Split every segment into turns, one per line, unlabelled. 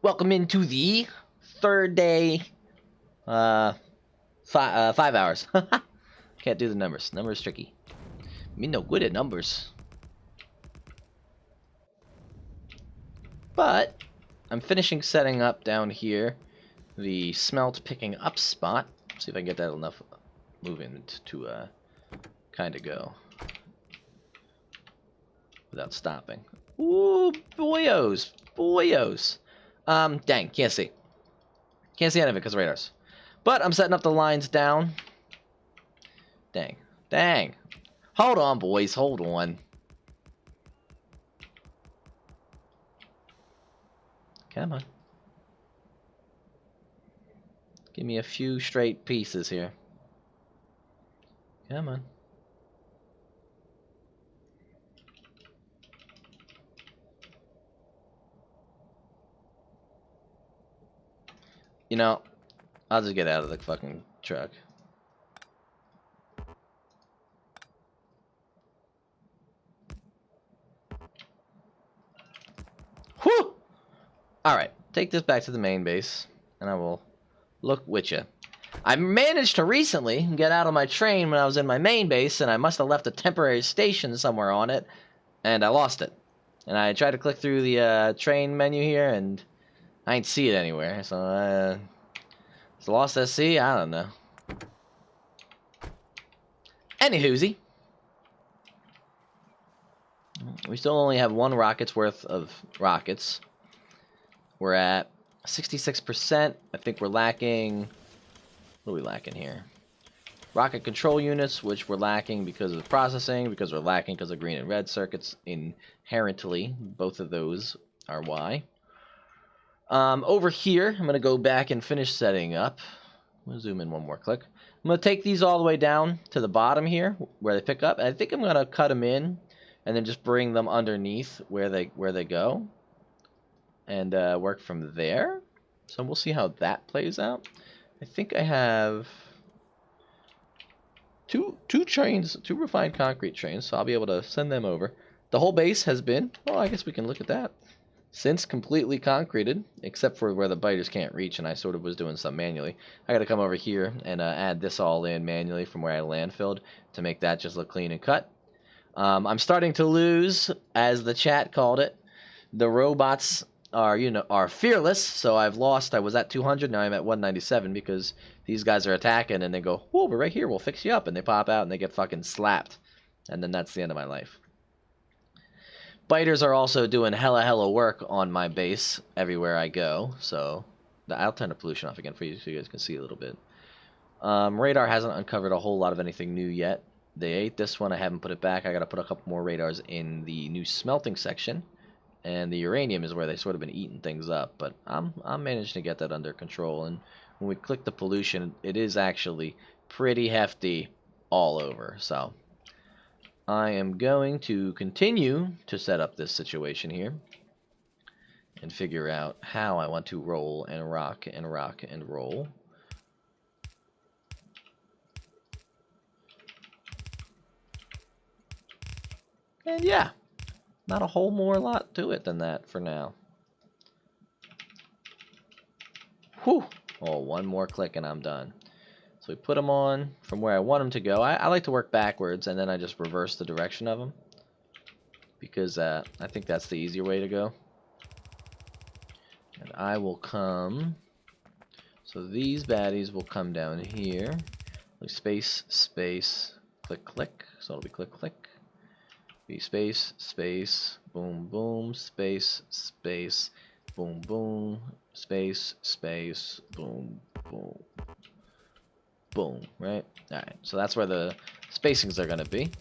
Welcome into the third day. 5 hours. Can't do the numbers. Numbers tricky. Me no good at numbers. But I'm finishing setting up down here the smelt picking up spot. See if I can get that enough movement to kind of go without stopping. Ooh, boyos, boyos. Dang, can't see. Can't see any of it because of radars. But I'm setting up the lines down. Dang, dang. Hold on, boys, hold on. Come on. Give me a few straight pieces here. Come on. You know, I'll just get out of the fucking truck. Whew! Alright, take this back to the main base, and I will look with you. I managed to recently get out of my train when I was in my main base, and I must have left a temporary station somewhere on it, and I lost it. And I tried to click through the train menu here, and I ain't see it anywhere. So, it's lost SC? I don't know. Anywhoozy. We still only have one rocket's worth of rockets. We're at 66%. I think we're lacking... What are we lacking here? Rocket control units, which we're lacking because of the processing, because we're lacking because of green and red circuits inherently. Both of those are why. Over here, I'm going to go back and finish setting up. I'm going to zoom in one more click. I'm going to take these all the way down to the bottom here, where they pick up. And I think I'm going to cut them in, and then just bring them underneath where they go, and work from there. So we'll see how that plays out. I think I have two trains, two refined concrete trains, so I'll be able to send them over. The whole base has been, well, I guess we can look at that, since completely concreted, except for where the biters can't reach, and I sort of was doing some manually. I got to come over here and add this all in manually from where I landfilled to make that just look clean and cut. I'm starting to lose, as the chat called it. The robots are fearless, so I've lost. I was at 200, now I'm at 197 because these guys are attacking and they go, whoa, we're right here, we'll fix you up, and they pop out and they get fucking slapped, and then that's the end of my life. Biters are also doing hella work on my base everywhere I go, so I'll turn the pollution off again for you so you guys can see a little bit. Radar hasn't uncovered a whole lot of anything new yet. They ate this one, I haven't put it back. I gotta put a couple more radars in the new smelting section. And the uranium is where they sort of been eating things up, but I'm managing to get that under control. And when we click the pollution, it is actually pretty hefty all over. So I am going to continue to set up this situation here and figure out how I want to roll and rock and rock and roll. And yeah. Not a whole more lot to it than that for now. Whew! Oh, one more click and I'm done. So we put them on from where I want them to go. I like to work backwards and then I just reverse the direction of them. Because I think that's the easier way to go. And I will come... So these baddies will come down here. Like space, space, click, click. So it'll be click, click. Be space, space, boom, boom, space, space, boom, boom, space, space, boom, boom, boom, right? Alright, so that's where the spacings are going to be.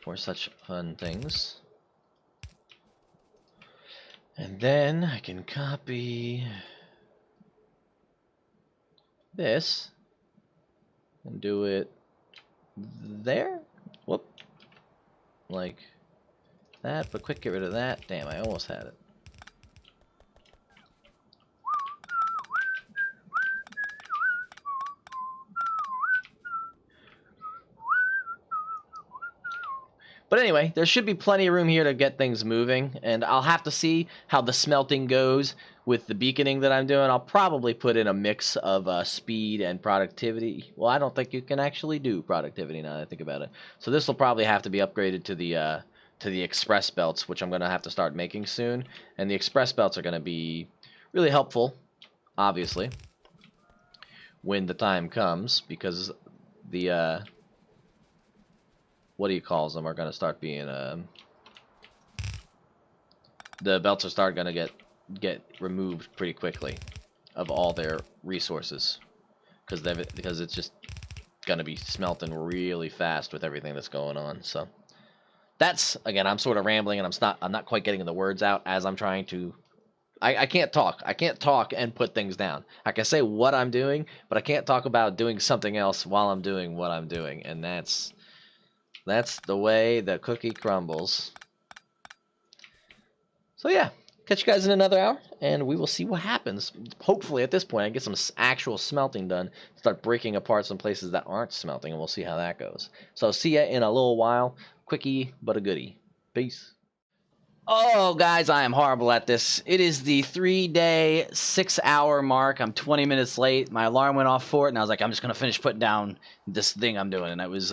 For such fun things. And then I can copy this and do it there. Whoop. Like that, but quick, get rid of that. Damn, I almost had it. But anyway, there should be plenty of room here to get things moving, and I'll have to see how the smelting goes with the beaconing that I'm doing. I'll probably put in a mix of speed and productivity. Well, I don't think you can actually do productivity now that I think about it. So this will probably have to be upgraded to the express belts, which I'm going to have to start making soon. And the express belts are going to be really helpful, obviously, when the time comes, because the what do you call them are going to start being the belts are start going to get removed pretty quickly of all their resources, because it's just going to be smelting really fast with everything that's going on. So that's, again, I'm sort of rambling, and I'm not quite getting the words out as I'm trying to. I can't talk. I can't talk and put things down. I can say what I'm doing, but I can't talk about doing something else while I'm doing what I'm doing, and that's the way the cookie crumbles. So yeah, catch you guys in another hour, and we will see what happens. Hopefully, at this point, I get some actual smelting done, start breaking apart some places that aren't smelting, and we'll see how that goes. So see ya in a little while. Quickie, but a goodie. Peace. Oh, guys, I am horrible at this. It is the 3-day, 6-hour mark. I'm 20 minutes late. My alarm went off for it, and I was like, I'm just going to finish putting down this thing I'm doing. And it was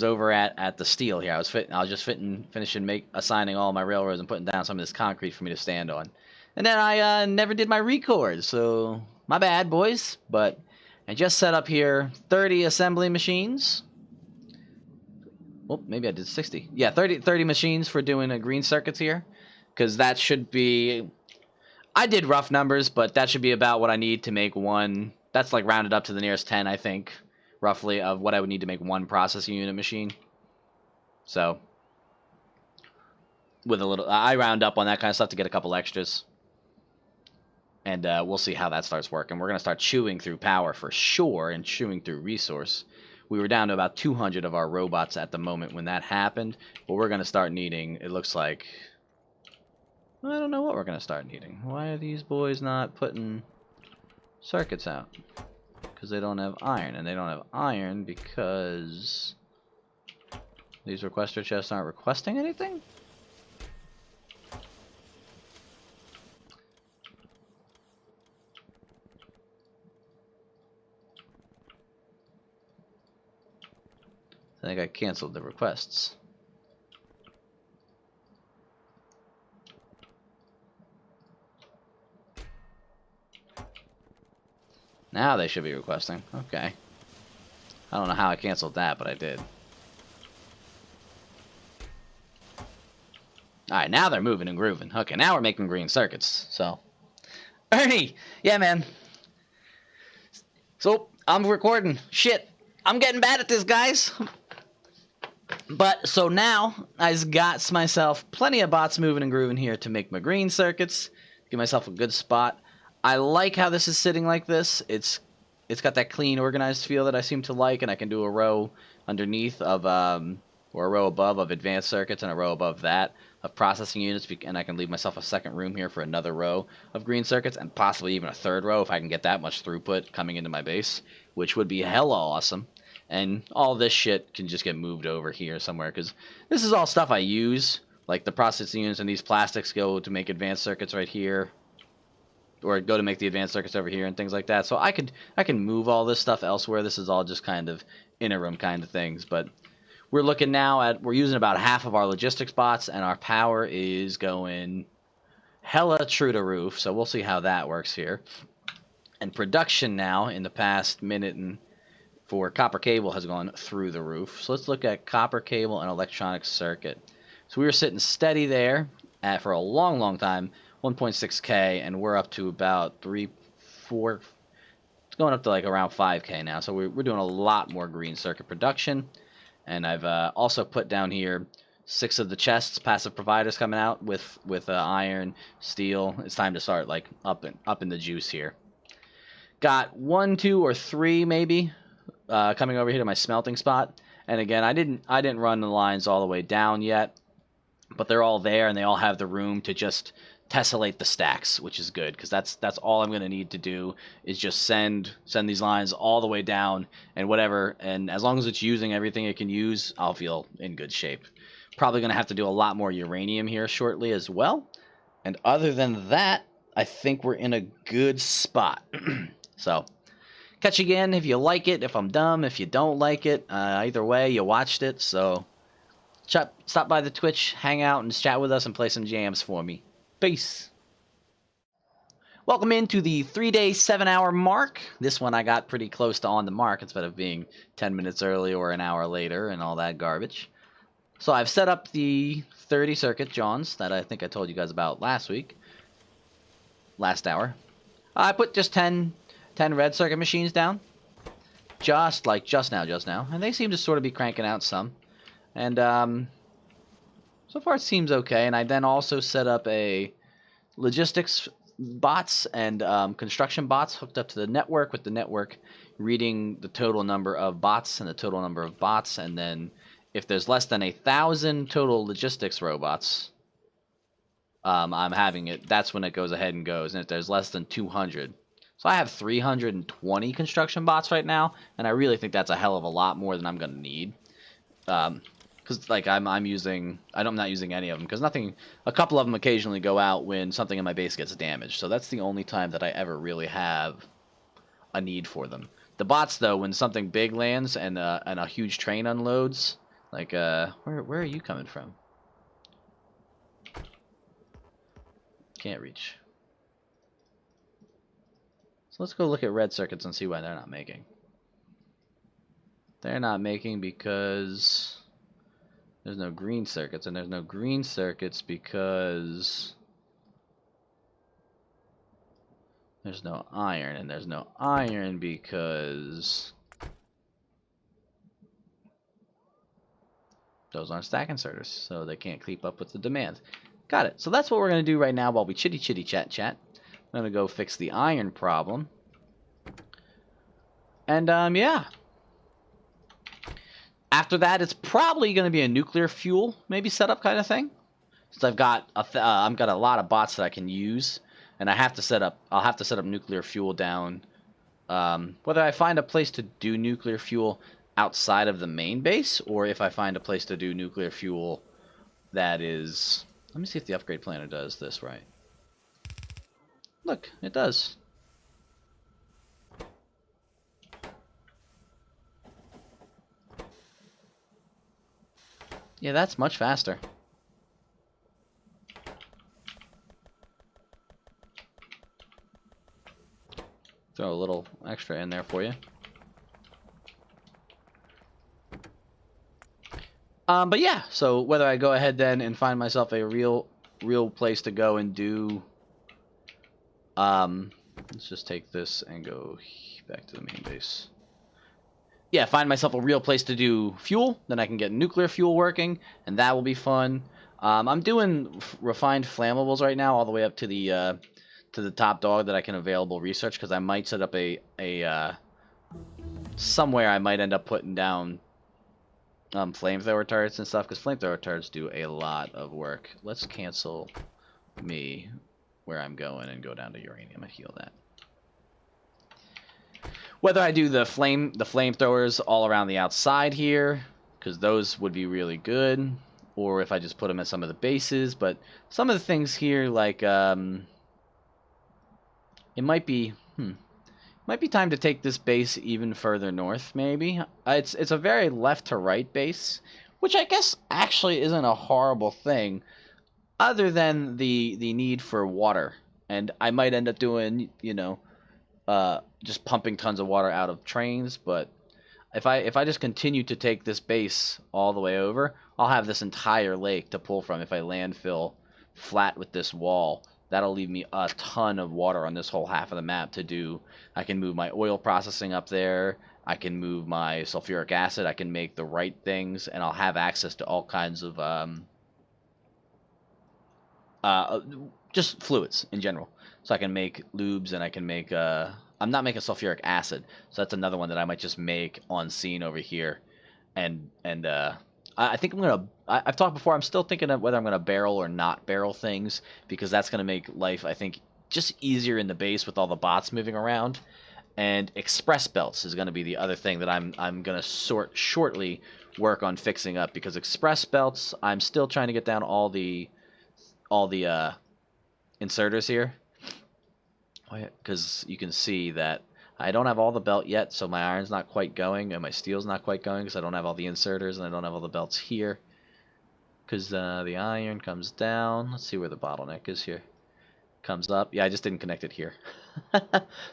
over at the steel here. I was just finishing assigning all my railroads and putting down some of this concrete for me to stand on. And then I never did my record, so my bad, boys. But I just set up here 30 assembly machines. Well, maybe I did 60. Yeah, 30 machines for doing green circuits here, because that should be. I did rough numbers, but that should be about what I need to make one. That's like rounded up to the nearest 10, I think, roughly, of what I would need to make one processing unit machine. So, with a little, I round up on that kind of stuff to get a couple extras. And we'll see how that starts working. We're going to start chewing through power for sure, and chewing through resource. We were down to about 200 of our robots at the moment when that happened. But we're going to start needing, it looks like, I don't know what we're going to start needing. Why are these boys not putting circuits out? Because they don't have iron. And they don't have iron because these requester chests aren't requesting anything? I think I canceled the requests. Now they should be requesting. Okay. I don't know how I canceled that, but I did. Alright, now they're moving and grooving. Okay, now we're making green circuits. So, Ernie! Yeah, man. So, I'm recording. Shit. I'm getting bad at this, guys. But, so now, I've got myself plenty of bots moving and grooving here to make my green circuits. Give myself a good spot. I like how this is sitting like this. It's got that clean, organized feel that I seem to like, and I can do a row underneath of, or a row above of advanced circuits and a row above that of processing units, and I can leave myself a second room here for another row of green circuits, and possibly even a third row if I can get that much throughput coming into my base, which would be hella awesome. And all this shit can just get moved over here somewhere, because this is all stuff I use. Like the processing units and these plastics go to make advanced circuits right here, or go to make the advanced circuits over here and things like that. So I can move all this stuff elsewhere. This is all just kind of interim kind of things. But we're looking now at, we're using about half of our logistics bots, and our power is going hella true to roof. So we'll see how that works here. And production now in the past minute and for copper cable has gone through the roof. So let's look at copper cable and electronic circuit. So we were sitting steady there for a long, long time, 1.6K, and we're up to about 3, 4, it's going up to like around 5K now. So we're doing a lot more green circuit production. And I've also put down here 6 of the chests, passive providers coming out with iron, steel. It's time to start like up in the juice here. Got 1, 2, or 3 maybe coming over here to my smelting spot. And again, I didn't run the lines all the way down yet, but they're all there, and they all have the room to just
tessellate the stacks, which is good because that's all I'm going to need to do is just send these lines all the way down and whatever. And as long as it's using everything it can use, I'll feel in good shape. Probably going to have to do a lot more uranium here shortly as well. And other than that, I think we're in a good spot. So, catch you again if you like it, if I'm dumb, if you don't like it. Either way, you watched it, so stop by the Twitch, hang out, and chat with us and play some jams for me. Peace. Welcome into the 3-day, 7-hour mark. This one I got pretty close to on the mark instead of being 10 minutes early or an hour later and all that garbage. So I've set up the 30 circuit Johns that I think I told you guys about last hour. I put just 10 red circuit machines down. Just now. And they seem to sort of be cranking out some. And so far it seems okay. And I then also set up a logistics bots and construction bots hooked up to the network, with the network reading the total number of bots and the total number of bots. And then if there's less than 1,000 total logistics robots, I'm having it. That's when it goes ahead and goes. And if there's less than 200, so I have 320 construction bots right now, and I really think that's a hell of a lot more than I'm gonna need. Because like I'm not using any of them because a couple of them occasionally go out when something in my base gets damaged. So that's the only time that I ever really have a need for them. The bots though, when something big lands and a huge train unloads, like where are you coming from? Can't reach. So let's go look at red circuits and see why they're not making. They're not making because there's no green circuits, and there's no green circuits because there's no iron, and there's no iron because those aren't stack inserters, so they can't keep up with the demand. Got it. So that's what we're going to do right now while we chitty chat. I'm going to go fix the iron problem. And yeah. After that, it's probably going to be a nuclear fuel maybe setup kind of thing. Since I've got a lot of bots that I can use, and I'll have to set up nuclear fuel down. Whether I find a place to do nuclear fuel outside of the main base, or if I find a place to do nuclear fuel that is... Let me see if the upgrade planner does this right. Look, it does. Yeah, that's much faster. Throw a little extra in there for you. But yeah, so whether I go ahead then and find myself a real place to go and do... let's just take this and go back to the main base. Yeah, find myself a real place to do fuel, then I can get nuclear fuel working, and that will be fun. I'm doing refined flammables right now, all the way up to the top dog that I can available research, because I might set up somewhere I might end up putting down flamethrower turrets and stuff, because flamethrower turrets do a lot of work. Let's cancel me where I'm going and go down to uranium and heal that. Whether I do the flamethrowers all around the outside here, because those would be really good, or if I just put them at some of the bases. But some of the things here, like it might be time to take this base even further north. Maybe it's a very left to right base, which I guess actually isn't a horrible thing, other than the need for water. And I might end up doing, just pumping tons of water out of trains. But if I just continue to take this base all the way over, I'll have this entire lake to pull from. If I landfill flat with this wall, that'll leave me a ton of water on this whole half of the map to do. I can move my oil processing up there. I can move my sulfuric acid. I can make the right things, and I'll have access to all kinds of just fluids in general. So I can make lubes, and I can make... I'm not making sulfuric acid, so that's another one that I might just make on scene over here. And I I think I'm gonna. I've talked before. I'm still thinking of whether I'm gonna barrel or not barrel things because that's gonna make life, I think, just easier in the base with all the bots moving around. And express belts is gonna be the other thing that I'm gonna shortly work on fixing up because express belts, I'm still trying to get down all the inserters here because you can see that I don't have all the belt yet, so my iron's not quite going and my steel's not quite going because I don't have all the inserters and I don't have all the belts here because the iron comes down. Let's see where the bottleneck is here. Comes up. Yeah, I just didn't connect it here. So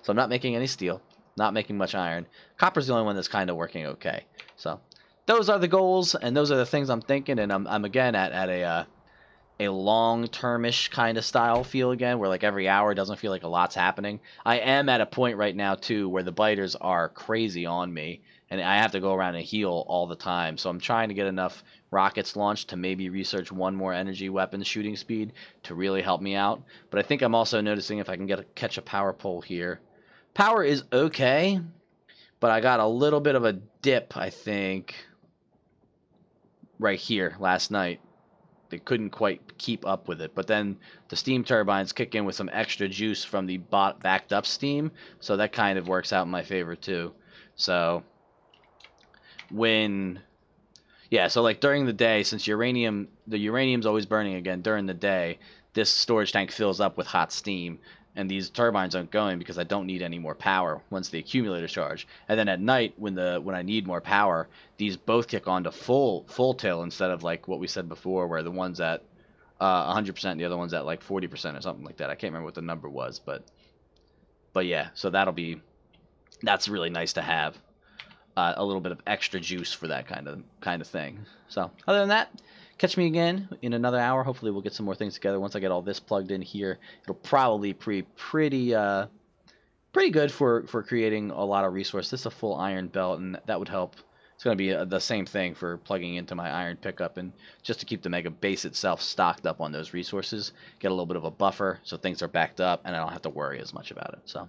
I'm not making any steel, not making much iron. Copper's the only one that's kind of working okay. So those are the goals and those are the things I'm thinking, and I'm again at a long-termish kind of style feel again, where like every hour doesn't feel like a lot's happening. I am at a point right now too where the biters are crazy on me, and I have to go around and heal all the time. So I'm trying to get enough rockets launched to maybe research one more energy weapon shooting speed to really help me out. But I think I'm also noticing if I can catch a power pole here. Power is okay, but I got a little bit of a dip, I think, right here last night. They couldn't quite keep up with it. But then the steam turbines kick in with some extra juice from the backed up steam, so that kind of works out in my favor too. So so like during the day, since the uranium's always burning again during the day, this storage tank fills up with hot steam, and these turbines aren't going because I don't need any more power once the accumulator's charged. And then at night, when I need more power, these both kick on to full tilt instead of like what we said before, where the one's at 100%, the other one's at like 40% or something like that. I can't remember what the number was, but yeah. So that's really nice to have a little bit of extra juice for that kind of thing. So other than that, catch me again in another hour. Hopefully we'll get some more things together. Once I get all this plugged in here, it'll probably pretty good for creating a lot of resource. This is a full iron belt, and that would help. It's going to be the same thing for plugging into my iron pickup, and just to keep the mega base itself stocked up on those resources, get a little bit of a buffer so things are backed up, and I don't have to worry as much about it. So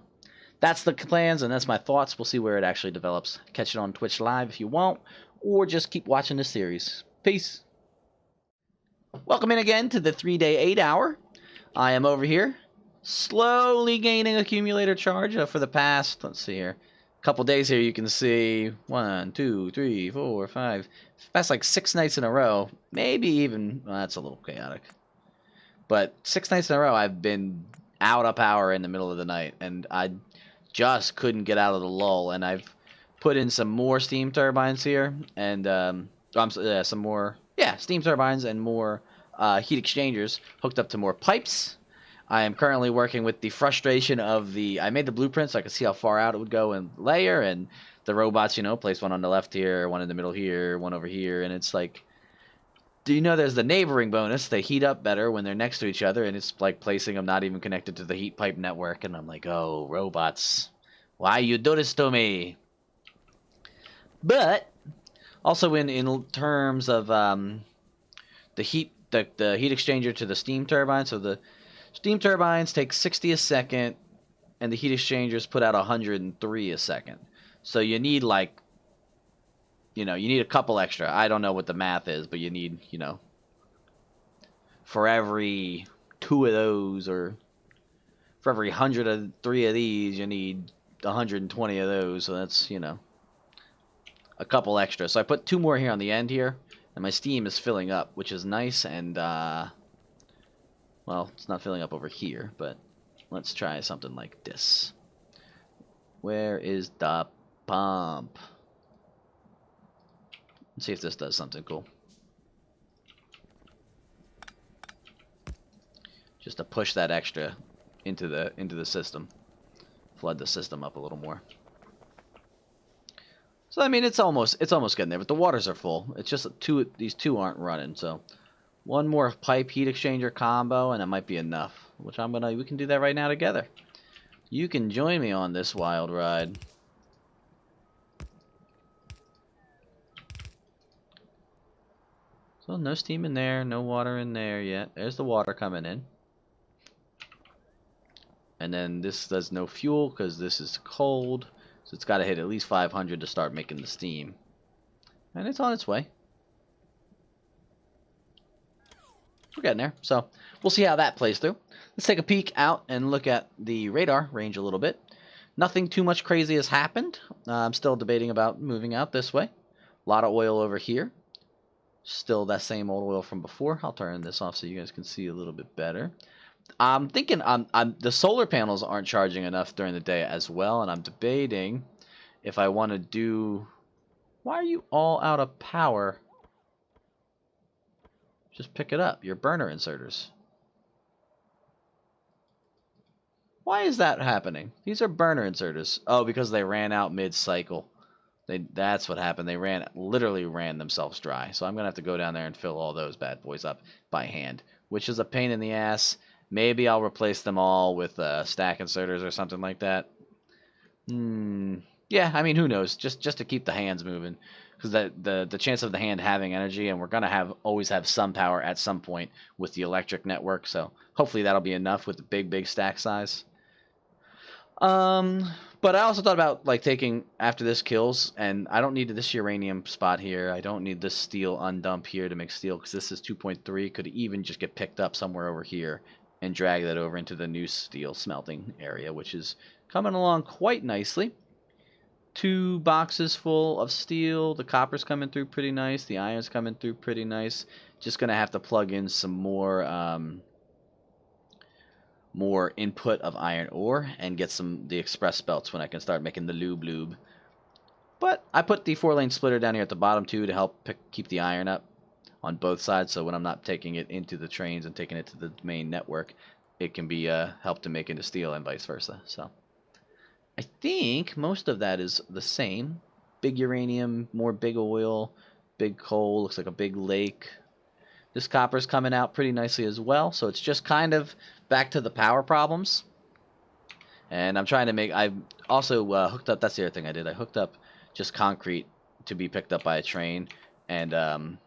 that's the plans, and that's my thoughts. We'll see where it actually develops. Catch it on Twitch Live if you want, or just keep watching the series. Peace. Welcome in again to the 3-day 8-hour. I am over here, slowly gaining accumulator charge for the past, let's see here, couple days here. You can see 1, 2, 3, 4, 5, past like 6 nights in a row, maybe even, well, that's a little chaotic, but 6 nights in a row I've been out of power in the middle of the night, and I just couldn't get out of the lull. And I've put in some more steam turbines here, and some more steam turbines and more heat exchangers hooked up to more pipes. I am currently working with the frustration of I made the blueprint so I could see how far out it would go and layer, and the robots, place one on the left here, one in the middle here, one over here, and it's like, do you know there's the neighboring bonus? They heat up better when they're next to each other, and it's like placing them not even connected to the heat pipe network, and I'm like, oh, robots, why you do this to me? But also in terms of the heat exchanger to the steam turbine, so the steam turbines take 60 a second, and the heat exchangers put out 103 a second. So you need you need a couple extra. I don't know what the math is, but you need, for every 2 of those, or for every 103 of these, you need 120 of those. So that's, a couple extra. So I put 2 more here on the end here, and my steam is filling up, which is nice. And, well, it's not filling up over here, but let's try something like this. Where is the pump? Let's see if this does something cool. Just to push that extra into the system. Flood the system up a little more. So I mean, it's almost getting there, but the waters are full. It's just these two aren't running, so one more pipe heat exchanger combo and that might be enough, which we can do that right now together. You can join me on this wild ride. So no steam in there, no water in there yet. There's the water coming in. And then this does no fuel because this is cold. So it's got to hit at least 500 to start making the steam. And it's on its way. we're getting there. So we'll see how that plays through. Let's take a peek out and look at the radar range a little bit. Nothing too much crazy has happened. I'm still debating about moving out this way. A lot of oil over here. Still that same old oil from before. I'll turn this off so you guys can see a little bit better. I'm thinking the solar panels aren't charging enough during the day as well, and I'm debating if I want to do... Why are you all out of power? Just pick it up. Your burner inserters. Why is that happening? These are burner inserters. Oh, because they ran out mid-cycle. That's what happened. They literally ran themselves dry. So I'm going to have to go down there and fill all those bad boys up by hand, which is a pain in the ass. Maybe I'll replace them all with stack inserters or something like that. Yeah, I mean, who knows? Just to keep the hands moving. Because the chance of the hand having energy, and we're going to always have some power at some point with the electric network. So hopefully that'll be enough with the big stack size. But I also thought about like taking after this kills, and I don't need this uranium spot here. I don't need this steel undump here to make steel because this is 2.3. Could even just get picked up somewhere over here and drag that over into the new steel smelting area, which is coming along quite nicely. 2 boxes full of steel. The copper's coming through pretty nice. The iron's coming through pretty nice. Just gonna have to plug in some more input of iron ore and get the express belts when I can start making the lube. But I put the 4-lane splitter down here at the bottom too to help keep the iron up on both sides, so when I'm not taking it into the trains and taking it to the main network, it can be helped to make into steel and vice versa. So I think most of that is the same. Big uranium, more big oil, big coal, looks like a big lake. This copper's coming out pretty nicely as well, so it's just kind of back to the power problems. And I'm trying to make... I also hooked up... That's the other thing I did. I hooked up just concrete to be picked up by a train, and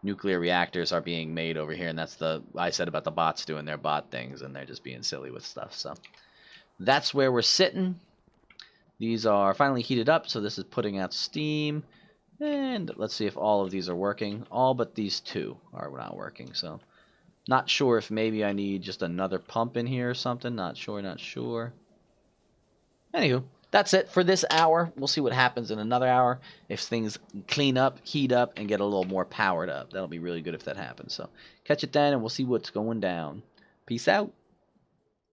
nuclear reactors are being made over here, and that's I said about the bots doing their bot things, and they're just being silly with stuff. So that's where we're sitting. These are finally heated up, so this is putting out steam. And let's see if all of these are working. All but these 2 are not working, so not sure if maybe I need just another pump in here or something. Not sure. Anywho, that's it for this hour. We'll see what happens in another hour. If things clean up, heat up, and get a little more powered up. That'll be really good if that happens. So catch it then, and we'll see what's going down. Peace out.